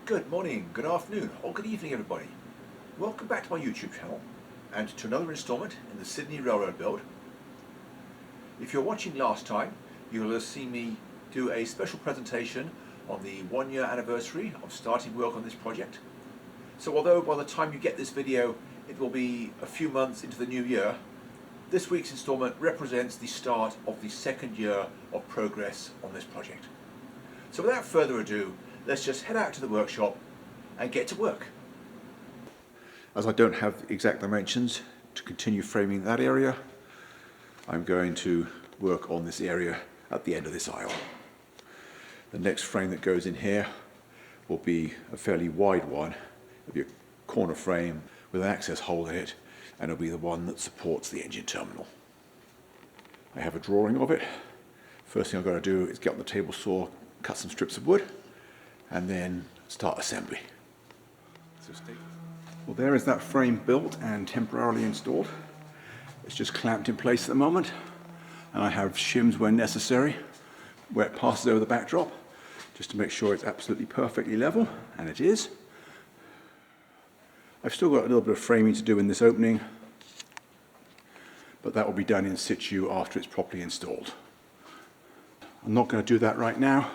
Good morning, good afternoon, or good evening everybody. Welcome back to my YouTube channel and to another instalment in the Sydney Railroad build. If you're watching last time, you will have seen me do a special presentation on the 1-year anniversary of starting work on this project. So although by the time you get this video it will be a few months into the new year, this week's instalment represents the start of the second year of progress on this project. So without further ado, let's just head out to the workshop and get to work. As I don't have exact dimensions to continue framing that area, I'm going to work on this area at the end of this aisle. The next frame that goes in here will be a fairly wide one. It'll be a corner frame with an access hole in it, and it'll be the one that supports the engine terminal. I have a drawing of it. First thing I've got to do is get on the table saw, cut some strips of wood, and then start assembly. Well, there is that frame built and temporarily installed. It's just clamped in place at the moment, and I have shims where necessary, where it passes over the backdrop, just to make sure it's absolutely perfectly level, and it is. I've still got a little bit of framing to do in this opening, but that will be done in situ after it's properly installed. I'm not going to do that right now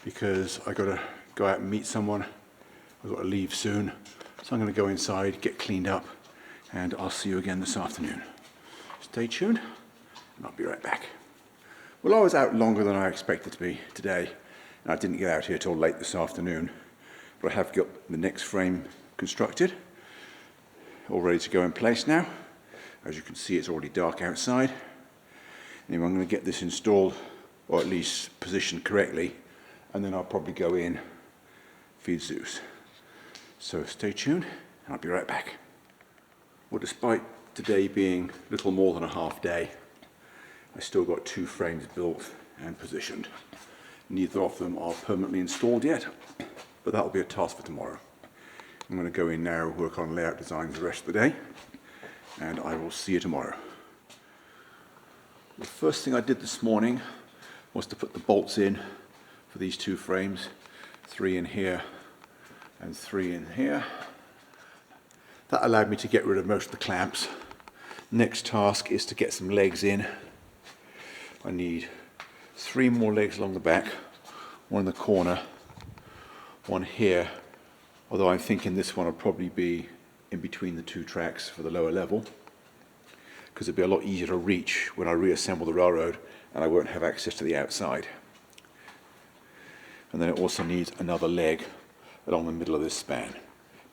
because I've got to go out and meet someone. I've got to leave soon, so I'm going to go inside, get cleaned up, and I'll see you again this afternoon. Stay tuned, and I'll be right back. Well, I was out longer than I expected to be today, and I didn't get out here till late this afternoon, but I have got the next frame constructed, all ready to go in place now. As you can see, it's already dark outside. Anyway, I'm going to get this installed, or at least positioned correctly, and then I'll probably go in, feed Zeus. So stay tuned, and I'll be right back. Well, despite today being little more than a half day, I still got 2 frames built and positioned. Neither of them are permanently installed yet, but that'll be a task for tomorrow. I'm going to go in now, work on layout designs the rest of the day, and I will see you tomorrow. The first thing I did this morning was to put the bolts in for these 2 frames, 3 in here and 3 in here. That allowed me to get rid of most of the clamps. Next task is to get some legs in. I need 3 more legs along the back, 1 in the corner, 1 here, although I'm thinking this one will probably be in between the 2 tracks for the lower level, because it'll be a lot easier to reach when I reassemble the railroad and I won't have access to the outside. And then it also needs another leg along the middle of this span,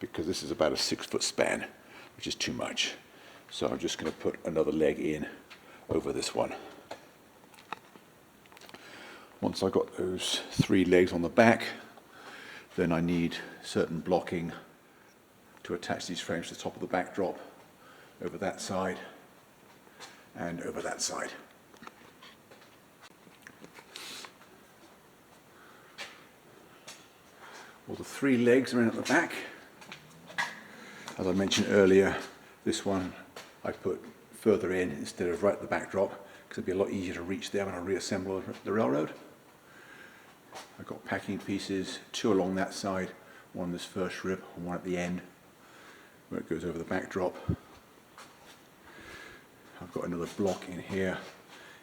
because this is about a 6-foot span, which is too much. So I'm just going to put another leg in over this one. Once I've got those 3 legs on the back, then I need certain blocking to attach these frames to the top of the backdrop, over that side and over that side. Well, the 3 legs are in at the back. As I mentioned earlier, this one I put further in instead of right at the backdrop, because it'd be a lot easier to reach there when I reassemble the railroad. I've got packing pieces, 2 along that side, 1 this first rib and 1 at the end where it goes over the backdrop. I've got another block in here.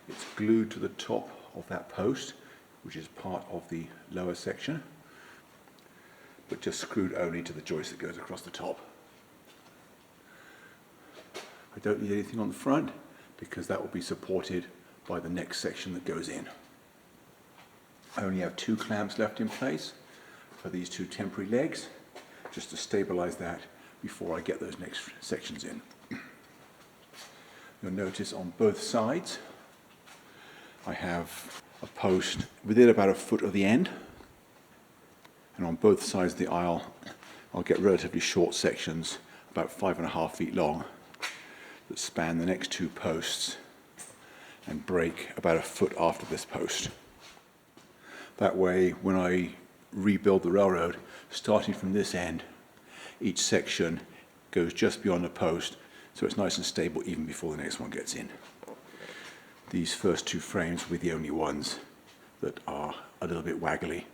It's glued to the top of that post, which is part of the lower section, but just screwed only to the joist that goes across the top. I don't need anything on the front because that will be supported by the next section that goes in. I only have 2 clamps left in place for these 2 temporary legs, just to stabilize that before I get those next sections in. You'll notice on both sides I have a post within about a foot of the end, and on both sides of the aisle I'll get relatively short sections, about 5.5 feet long, that span the next 2 posts and break about a foot after this post. That way, when I rebuild the railroad, starting from this end, each section goes just beyond the post, so it's nice and stable even before the next one gets in. These first 2 frames will be the only ones that are a little bit waggly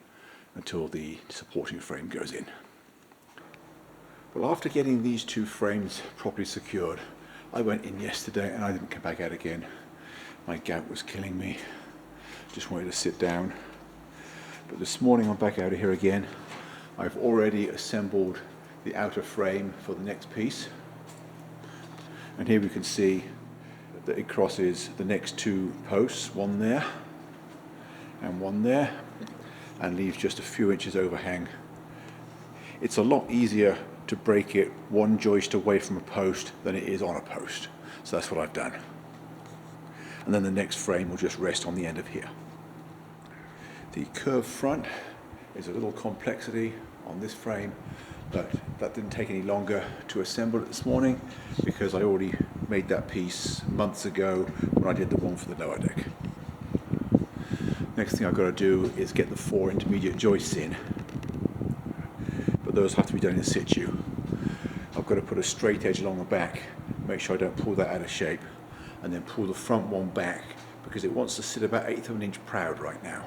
until the supporting frame goes in. Well, after getting these two frames properly secured, I went in yesterday and I didn't come back out again. My gout was killing me. Just wanted to sit down. But this morning I'm back out of here again. I've already assembled the outer frame for the next piece. And here we can see that it crosses the next two posts, one there and one there, and leaves just a few inches overhang. It's a lot easier to break it one joist away from a post than it is on a post. So that's what I've done. And then the next frame will just rest on the end of here. The curved front is a little complexity on this frame, but that didn't take any longer to assemble it this morning because I already made that piece months ago when I did the one for the lower deck. Next thing I've got to do is get the 4 intermediate joists in, but those have to be done in situ. I've got to put a straight edge along the back, make sure I don't pull that out of shape, and then pull the front one back because it wants to sit about 1/8 of an inch proud right now.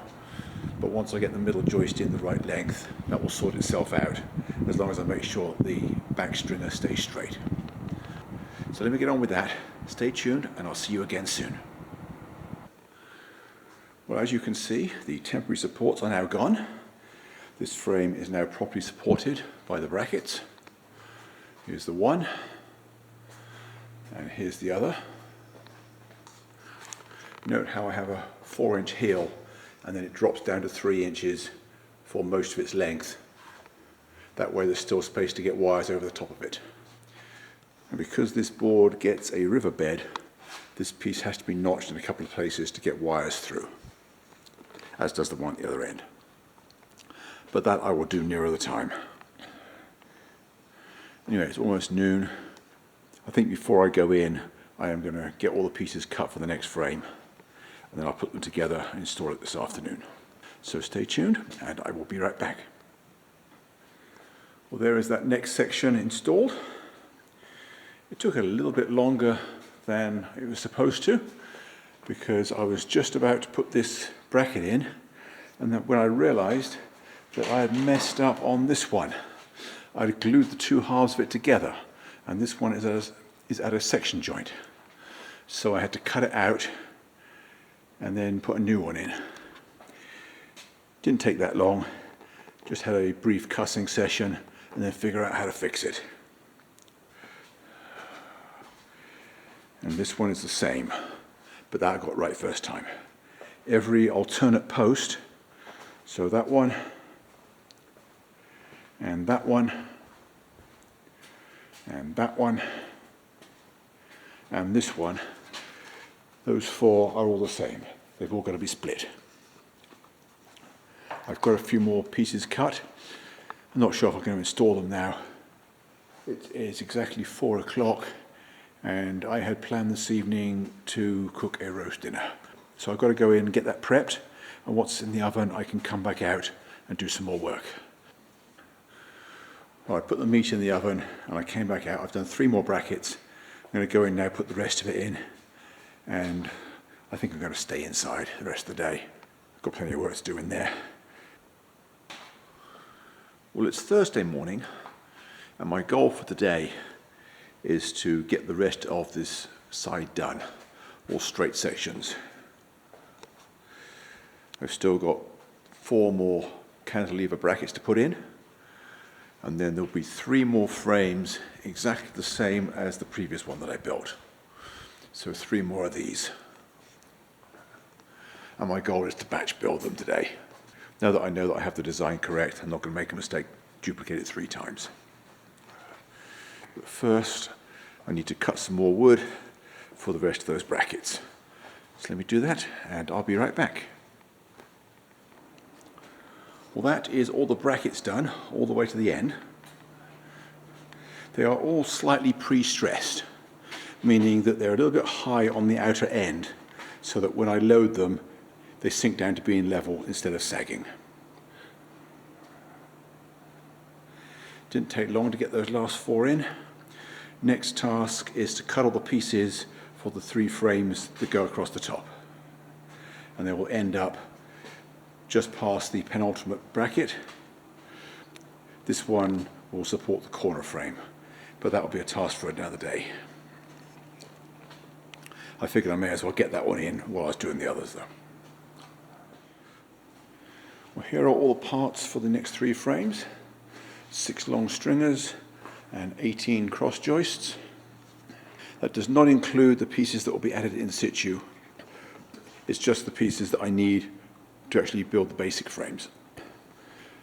But once I get the middle joist in the right length, that will sort itself out, as long as I make sure the back stringer stays straight. So let me get on with that. Stay tuned and I'll see you again soon. Well, as you can see, the temporary supports are now gone. This frame is now properly supported by the brackets. Here's the one, and here's the other. Note how I have a 4-inch heel, and then it drops down to 3 inches for most of its length. That way there's still space to get wires over the top of it. And because this board gets a riverbed, this piece has to be notched in a couple of places to get wires through, as does the one at the other end. But that I will do nearer the time. Anyway, it's almost noon. I think before I go in, I am going to get all the pieces cut for the next frame, and then I'll put them together and install it this afternoon. So stay tuned, and I will be right back. Well, there is that next section installed. It took a little bit longer than it was supposed to, because I was just about to put this bracket in, and then when I realized that I had messed up on this one. I'd glued the two halves of it together, and this one is at a section joint. So I had to cut it out and then put a new one in. Didn't take that long, just had a brief cussing session and then figure out how to fix it. And this one is the same, but that I got right first time. Every alternate post, so that one, and that one, and that one, and this one, those 4 are all the same. They've all got to be split. I've got a few more pieces cut. I'm not sure if I'm going to install them now. It is exactly 4 o'clock, and I had planned this evening to cook a roast dinner. So I've got to go in and get that prepped, and once in the oven I can come back out and do some more work. Well, I put the meat in the oven and I came back out. I've done 3 more brackets. I'm going to go in now, put the rest of it in, and I think I'm going to stay inside the rest of the day. I've got plenty of work to do in there. Well, it's Thursday morning, and my goal for today is to get the rest of this side done, all straight sections. I've still got 4 more cantilever brackets to put in, and then there'll be 3 more frames exactly the same as the previous one that I built. So 3 more of these. And my goal is to batch build them today. Now that I know that I have the design correct, I'm not going to make a mistake, duplicate it 3 times. But first, I need to cut some more wood for the rest of those brackets. So let me do that, and I'll be right back. Well, that is all the brackets done, all the way to the end. They are all slightly pre-stressed, meaning that they're a little bit high on the outer end, so that when I load them, they sink down to being level instead of sagging. Didn't take long to get those last 4 in. Next task is to cut all the pieces for the 3 frames that go across the top. And they will end up just past the penultimate bracket. This one will support the corner frame, but that will be a task for another day. I figured I may as well get that one in while I was doing the others though. Well, here are all the parts for the next 3 frames. 6 long stringers and 18 cross joists. That does not include the pieces that will be added in situ. It's just the pieces that I need to actually build the basic frames.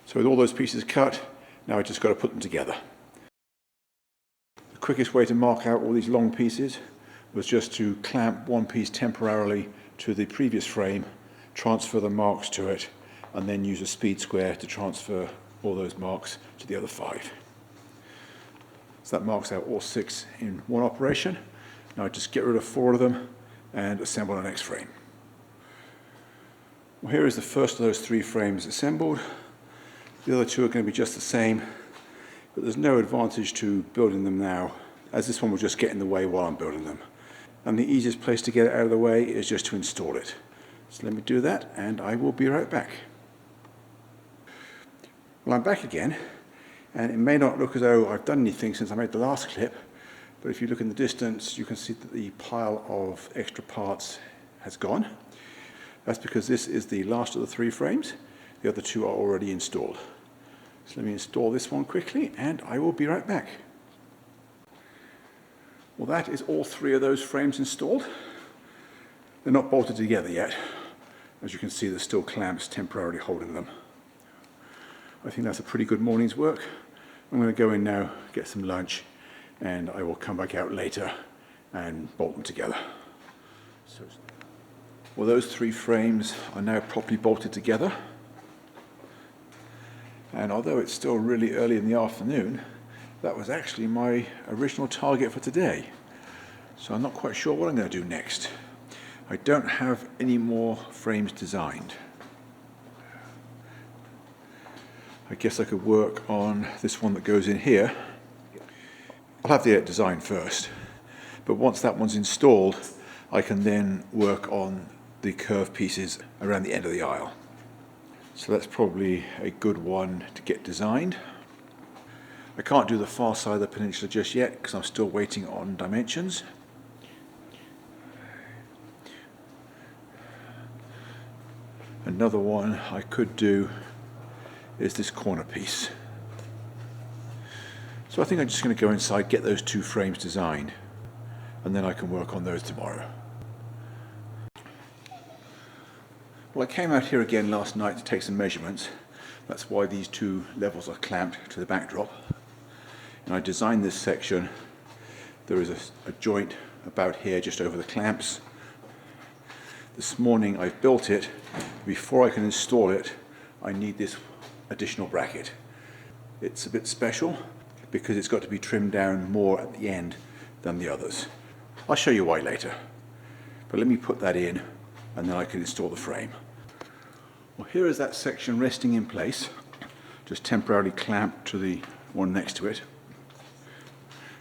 So with all those pieces cut, now I just got to put them together. The quickest way to mark out all these long pieces was just to clamp one piece temporarily to the previous frame, transfer the marks to it, and then use a speed square to transfer all those marks to the other 5. So that marks out all 6 in one operation. Now I just get rid of 4 of them and assemble the next frame. Well, here is the first of those 3 frames assembled. The other 2 are going to be just the same, but there's no advantage to building them now, as this one will just get in the way while I'm building them. And the easiest place to get it out of the way is just to install it. So let me do that and I will be right back. Well, I'm back again, and it may not look as though I've done anything since I made the last clip, but if you look in the distance you can see that the pile of extra parts has gone. That's because this is the last of the 3 frames. The other 2 are already installed. So let me install this one quickly and I will be right back. Well, that is all 3 of those frames installed. They're not bolted together yet. As you can see, there's still clamps temporarily holding them. I think that's a pretty good morning's work. I'm going to go in now, get some lunch, and I will come back out later and bolt them together. Well, those 3 frames are now properly bolted together. And although it's still really early in the afternoon, that was actually my original target for today. So I'm not quite sure what I'm going to do next. I don't have any more frames designed. I guess I could work on this one that goes in here. I'll have the design first, but once that one's installed, I can then work on the curved pieces around the end of the aisle. So that's probably a good one to get designed. I can't do the far side of the peninsula just yet because I'm still waiting on dimensions. Another one I could do is this corner piece. So I think I'm just going to go inside, get those 2 frames designed, and then I can work on those tomorrow. Well, I came out here again last night to take some measurements. That's why these 2 levels are clamped to the backdrop. And I designed this section. There is a joint about here just over the clamps. This morning I've built it. Before I can install it, I need this additional bracket. It's a bit special because it's got to be trimmed down more at the end than the others. I'll show you why later. But let me put that in and then I can install the frame. Well, here is that section resting in place, just temporarily clamped to the one next to it.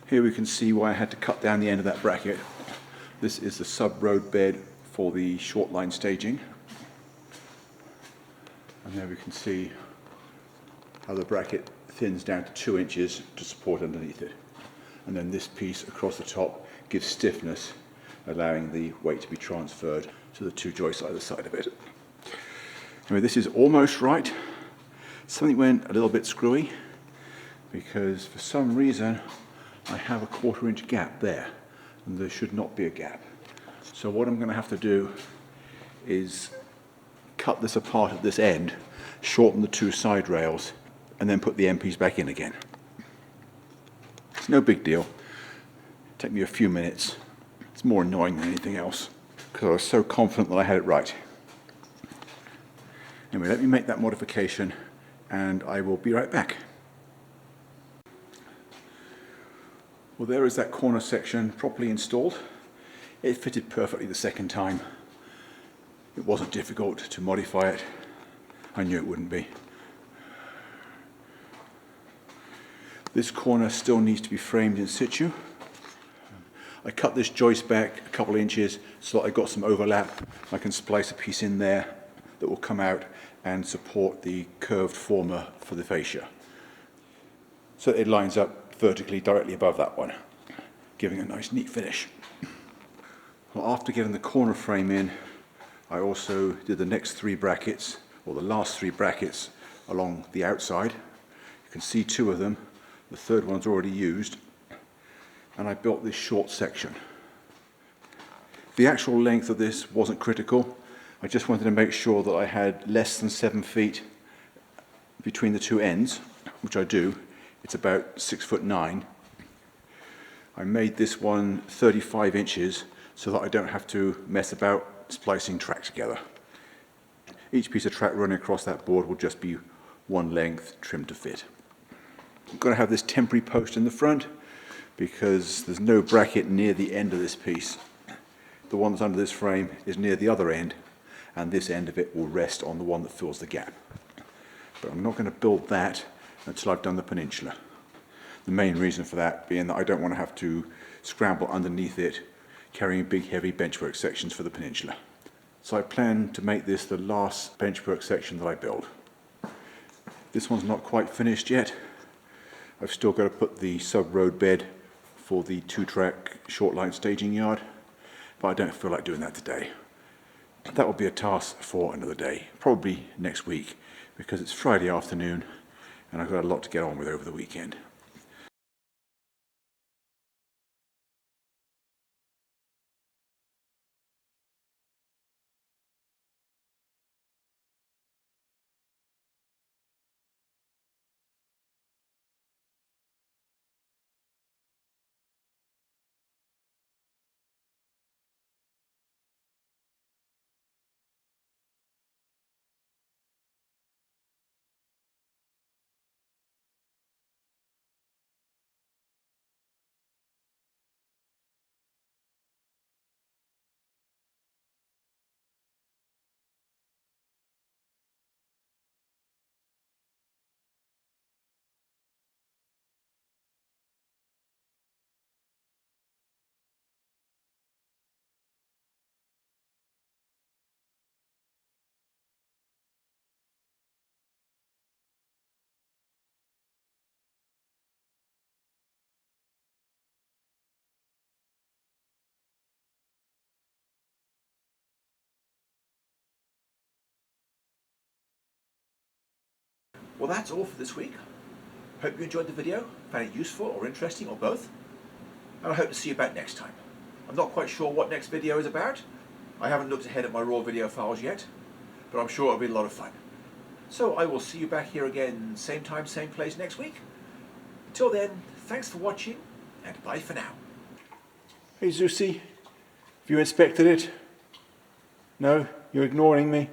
Here we can see why I had to cut down the end of that bracket. This is the sub-road bed for the short line staging. And there we can see how the bracket thins down to 2 inches to support underneath it. And then this piece across the top gives stiffness, allowing the weight to be transferred to the 2 joists either side of it. Anyway, this is almost right. Something went a little bit screwy because for some reason I have a 1/4 inch gap there, and there should not be a gap. So what I'm going to have to do is cut this apart at this end, shorten the 2 side rails, and then put the end piece back in again. It's no big deal. Take me a few minutes. It's more annoying than anything else because I was so confident that I had it right. Anyway, let me make that modification and I will be right back. Well, there is that corner section properly installed. It fitted perfectly the second time. It wasn't difficult to modify it. I knew it wouldn't be. This corner still needs to be framed in situ. I cut this joist back a couple of inches so that I got some overlap. I can splice a piece in there that will come out and support the curved former for the fascia. So it lines up vertically directly above that one, giving a nice neat finish. Well, after getting the corner frame in, I also did the next 3 brackets, or the last 3 brackets along the outside. You can see 2 of them, the third one's already used, and I built this short section. The actual length of this wasn't critical. I just wanted to make sure that I had less than 7 feet between the 2 ends, which I do. It's about 6'9". I made this one 35 inches so that I don't have to mess about splicing track together. Each piece of track running across that board will just be one length trimmed to fit. I'm going to have this temporary post in the front because there's no bracket near the end of this piece. The one that's under this frame is near the other end, and this end of it will rest on the one that fills the gap. But I'm not going to build that until I've done the peninsula. The main reason for that being that I don't want to have to scramble underneath it carrying big heavy benchwork sections for the peninsula. So I plan to make this the last benchwork section that I build. This one's not quite finished yet. I've still got to put the sub-road bed for the 2-track short line staging yard, but I don't feel like doing that today. That will be a task for another day, probably next week, because it's Friday afternoon and I've got a lot to get on with over the weekend. Well, that's all for this week. Hope you enjoyed the video, found it useful or interesting or both, and I hope to see you back next time. I'm not quite sure what next video is about. I haven't looked ahead at my raw video files yet, but I'm sure it'll be a lot of fun. So I will see you back here again, same time, same place next week. Until then, thanks for watching, and bye for now. Hey Zeusy, have you inspected it? No? You're ignoring me?